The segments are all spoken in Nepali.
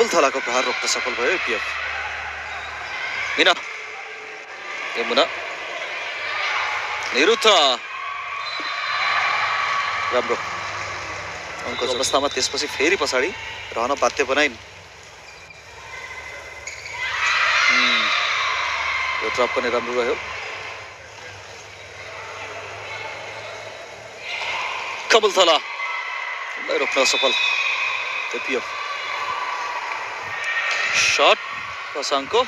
कम्बुल थलाको प्रहार रोक्न सफल भयो एपिएफ। मिना यमुना निरुथा राम्रो अङ्क अवस्थामा त्यसपछि फेरि पछाडि रहन बाध्य बनाइन्। यो ड्रप पनि राम्रो रह्यो। कम्बुल थला रोक्न सफल एपिएफ। शट पसाङको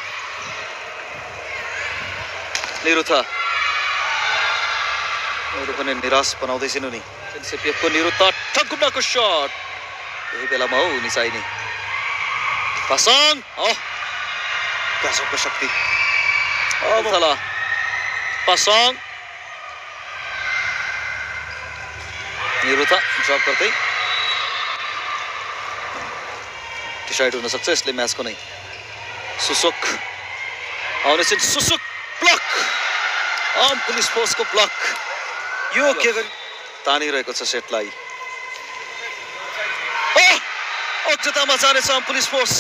निरुथा मैले पनि निराश बनाउँदैछिन् उनी। एपिएफको निरुथा ठकुनाको शट यही बेलामा हो उनी चाहिने। पसाङ गजबको शक्ति थला पसाङ निरुथा ड्रप गर्दै डिसाइड हुन सक्छ यसले म्याचको नै। सुसुक आउनेछन् सुसुक ब्लक पुलिस फोर्सको ब्लक। यो के गरी तानिरहेको छ सेटलाई। अक्षतामा जानेछ police force.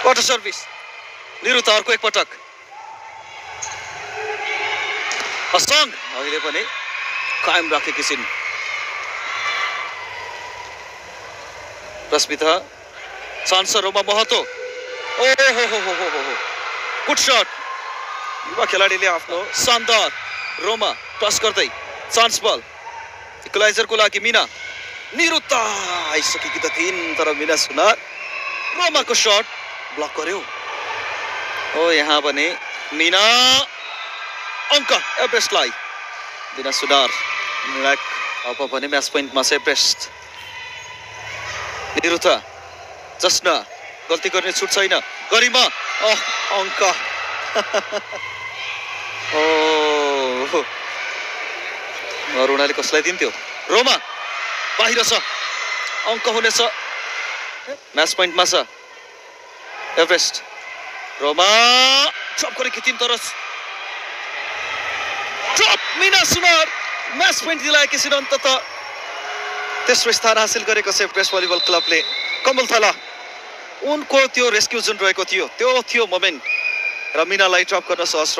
Water service Niruta अर्को एकपटक पसाङ अहिले पनि कायम राखेकी छिन्। Rashmita chance Roma Mahato good shot. युवा खेलाडीले आफ्नो शानदार रोमा टस गर्दै चान्स बल इक्वलाइजरको लागि मिना निरुता आइसकेकी त थिइन् तर मिना सुनार रोमाको शट ब्लक गर्यो। यहाँ भने मिना अङ्क एभरेस्टलाई मिना सुनार निर्णायक अब भने म्याच पोइन्टमा छ एभरेस्ट। निरुथा जस्ना गल्ती गर्ने छुट छैन। गरिमा अङ्क अरुणाले कसलाई दिन्थ्यो। रोमा बाहिर छ अङ्क हुनेछ म्याच पोइन्टमा छ एभरेस्ट। रोमा ड्रप गरेकी थिइन् तर ड्रप मिना सुनार म्याच पोइन्ट दिलाएकी छिन्। अन्ततः तेस्रो स्थान हासिल गरेको छ एभरेस्ट भलिबल क्लबले। कम्बुल थला उनको त्यो रेस्क्यु जुन रहेको थियो त्यो थियो मोमेन्ट र मिनालाई ड्रप गर्न सहज